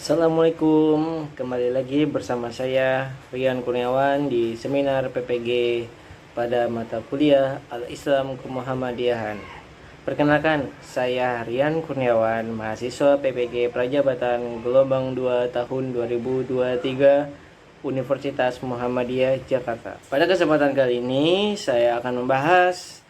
Assalamualaikum, kembali lagi bersama saya Rian Kurniawan di seminar PPG pada mata kuliah Al-Islam Kemuhammadiyahan. Perkenalkan, saya Rian Kurniawan, mahasiswa PPG Prajabatan Gelombang 2 tahun 2023 Universitas Muhammadiyah Jakarta. Pada kesempatan kali ini saya akan membahas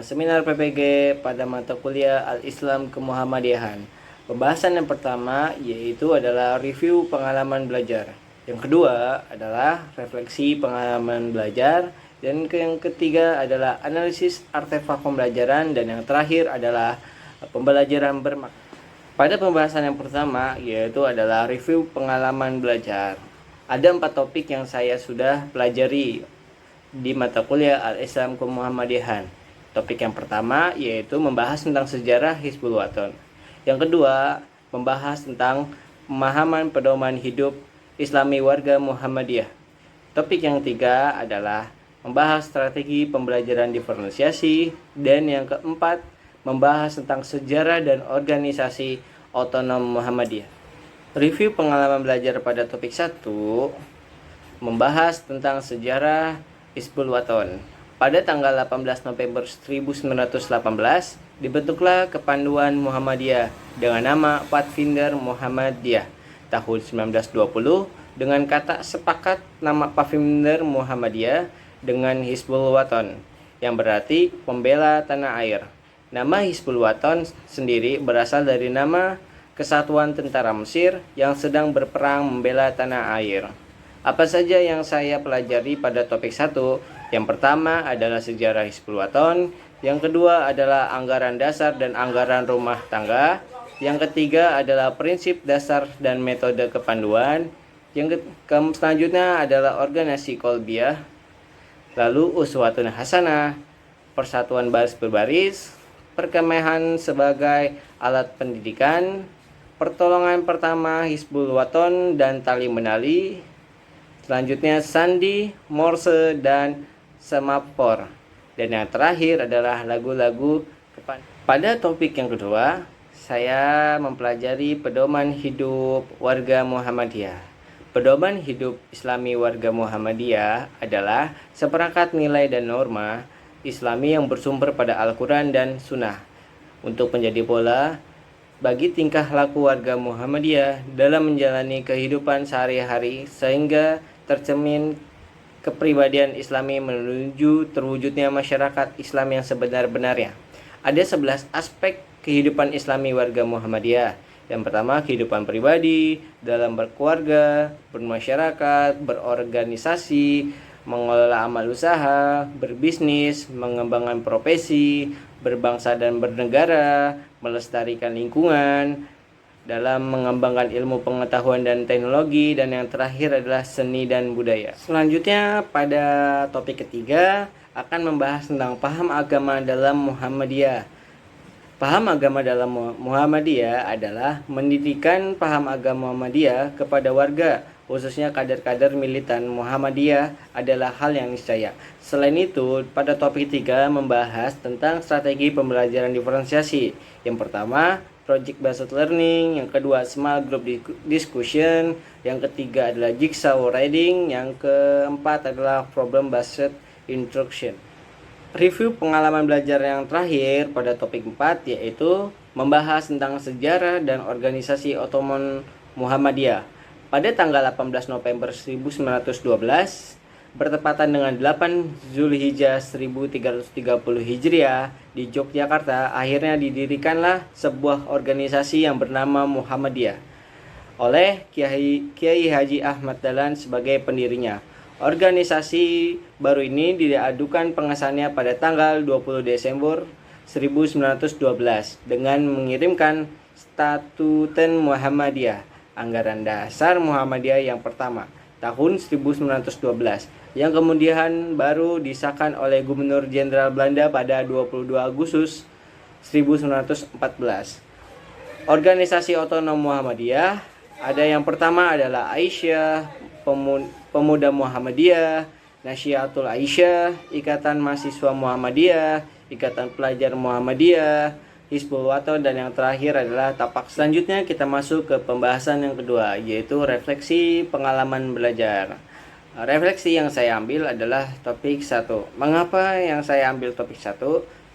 seminar PPG pada mata kuliah Al-Islam Kemuhammadiyahan. Pembahasan yang pertama yaitu adalah review pengalaman belajar. Yang kedua adalah refleksi pengalaman belajar. Dan yang ketiga adalah analisis artefak pembelajaran. Dan yang terakhir adalah pembelajaran bermakna. Pada pembahasan yang pertama yaitu adalah review pengalaman belajar. Ada 4 topik yang saya sudah pelajari di mata kuliah Al-Islam Kemuhammadiyahan. Topik yang pertama yaitu membahas tentang sejarah Hizbul Wathan. Yang kedua, membahas tentang pemahaman pedoman hidup Islami warga Muhammadiyah. Topik yang ketiga adalah membahas strategi pembelajaran diferensiasi. Dan yang keempat, membahas tentang sejarah dan organisasi otonom Muhammadiyah. Review pengalaman belajar pada topik 1 membahas tentang sejarah Hizbul Wathan. Pada tanggal 18 November 1918, dibentuklah Kepanduan Muhammadiyah dengan nama Pathfinder Muhammadiyah tahun 1920 dengan kata sepakat nama Pathfinder Muhammadiyah dengan Hizbul Wathan yang berarti pembela tanah air. Nama Hizbul Wathan sendiri berasal dari nama Kesatuan Tentara Mesir yang sedang berperang membela tanah air. Apa saja yang saya pelajari pada topik 1? Yang pertama adalah sejarah Hizbul Wathan, yang kedua adalah anggaran dasar dan anggaran rumah tangga, yang ketiga adalah prinsip dasar dan metode kepanduan, yang selanjutnya adalah organisasi kolbiah, lalu uswatun hasanah, persatuan baris berbaris, perkemahan sebagai alat pendidikan, pertolongan pertama Hizbul Wathan dan tali menali, selanjutnya sandi, morse, dan semafor. Dan yang terakhir adalah lagu-lagu pada topik yang kedua, saya mempelajari pedoman hidup warga Muhammadiyah. Pedoman hidup Islami warga Muhammadiyah adalah seperangkat nilai dan norma Islami yang bersumber pada Al-Quran dan Sunnah untuk menjadi pola bagi tingkah laku warga Muhammadiyah dalam menjalani kehidupan sehari-hari sehingga tercermin kepribadian Islami menuju terwujudnya masyarakat Islam yang sebenar-benarnya. Ada 11 aspek kehidupan Islami warga Muhammadiyah. Yang pertama, kehidupan pribadi, dalam berkeluarga, bermasyarakat, berorganisasi, mengelola amal usaha, berbisnis, mengembangkan profesi, berbangsa dan bernegara, melestarikan lingkungan, dalam mengembangkan ilmu pengetahuan dan teknologi, dan yang terakhir adalah seni dan budaya. Selanjutnya pada topik ketiga akan membahas tentang paham agama dalam Muhammadiyah. Paham agama dalam Muhammadiyah adalah mendidikan paham agama Muhammadiyah kepada warga, khususnya kader-kader militan Muhammadiyah adalah hal yang niscaya. Selain itu, pada topik 3 membahas tentang strategi pembelajaran diferensiasi. Yang pertama, project based learning, yang kedua small group discussion, yang ketiga adalah jigsaw reading, yang keempat adalah problem based instruction. Review pengalaman belajar yang terakhir pada topik 4 yaitu membahas tentang sejarah dan organisasi otonom Muhammadiyah. Pada tanggal 18 November 1912 bertepatan dengan 8 Zulhijjah 1330 Hijriah di Yogyakarta, akhirnya didirikanlah sebuah organisasi yang bernama Muhammadiyah oleh Kiai Haji Ahmad Dahlan sebagai pendirinya. Organisasi baru ini diadukan pengesahannya pada tanggal 20 Desember 1912 dengan mengirimkan Statuten Muhammadiyah, anggaran dasar Muhammadiyah yang pertama tahun 1912 yang kemudian baru disahkan oleh Gubernur Jenderal Belanda pada 22 Agustus 1914. Organisasi otonom Muhammadiyah ada yang pertama adalah Aisyah, Pemuda Muhammadiyah, Nasyiatul Aisyah, Ikatan Mahasiswa Muhammadiyah, Ikatan Pelajar Muhammadiyah, Hizbul Waton, dan yang terakhir adalah tapak. Selanjutnya kita masuk ke pembahasan yang kedua, yaitu refleksi pengalaman belajar. Refleksi yang saya ambil adalah topik 1. Mengapa yang saya ambil topik 1?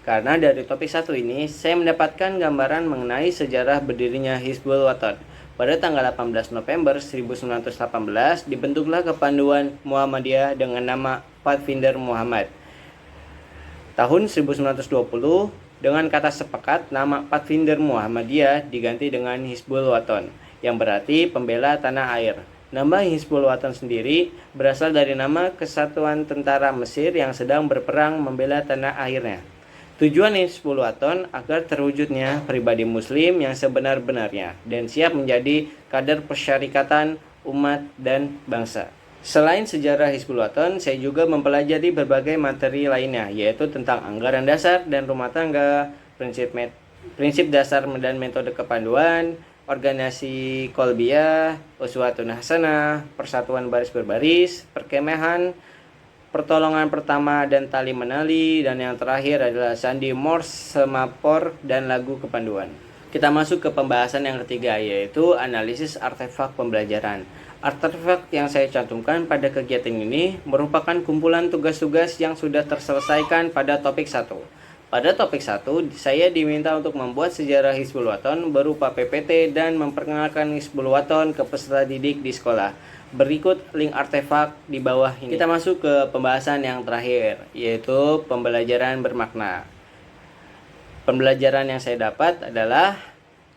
Karena dari topik 1 ini saya mendapatkan gambaran mengenai sejarah berdirinya Hizbul Waton. Pada tanggal 18 November 1918 dibentuklah Kepanduan Muhammadiyah dengan nama Pathfinder Muhammad. Tahun 1920 dengan kata sepakat nama Pathfinder Muhammadiyah diganti dengan Hizbul Waton, yang berarti pembela tanah air. Nama Hizbul Waton sendiri berasal dari nama Kesatuan Tentara Mesir yang sedang berperang membela tanah airnya. Tujuan Hizbul Waton agar terwujudnya pribadi muslim yang sebenar-benarnya dan siap menjadi kader persyarikatan umat dan bangsa. Selain sejarah Hizbul Waton, saya juga mempelajari berbagai materi lainnya, yaitu tentang anggaran dasar dan rumah tangga, prinsip dasar dan metode kepanduan, organisasi kolbiyah, uswatun hasanah, persatuan baris berbaris, perkemahan, pertolongan pertama dan tali menali, dan yang terakhir adalah sandi Morse, semapor, dan lagu kepanduan. Kita masuk ke pembahasan yang ketiga, yaitu analisis artefak pembelajaran. Artefak yang saya cantumkan pada kegiatan ini merupakan kumpulan tugas-tugas yang sudah terselesaikan pada topik 1. Pada topik 1, saya diminta untuk membuat sejarah Hizbul Waton berupa PPT dan memperkenalkan Hizbul Waton ke peserta didik di sekolah. Berikut link artefak di bawah ini. Kita masuk ke pembahasan yang terakhir, yaitu pembelajaran bermakna. Pembelajaran yang saya dapat adalah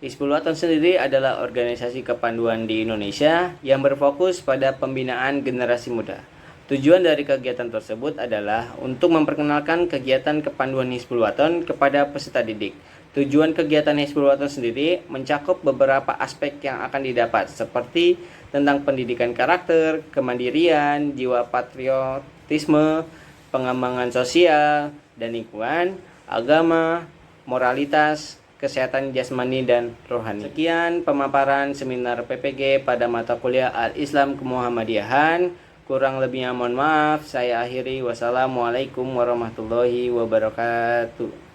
Hizbul Waton sendiri adalah organisasi kepanduan di Indonesia yang berfokus pada pembinaan generasi muda. Tujuan dari kegiatan tersebut adalah untuk memperkenalkan kegiatan kepanduan Hizbul Waton kepada peserta didik. Tujuan kegiatan Hizbul Waton sendiri mencakup beberapa aspek yang akan didapat, seperti tentang pendidikan karakter, kemandirian, jiwa patriotisme, pengembangan sosial dan lingkungan, agama, moralitas, kesehatan jasmani dan rohani. Sekian pemaparan seminar PPG pada mata kuliah Al-Islam Kemuhammadiyahan. Kurang lebihnya mohon maaf. Saya akhiri. Wassalamualaikum warahmatullahi wabarakatuh.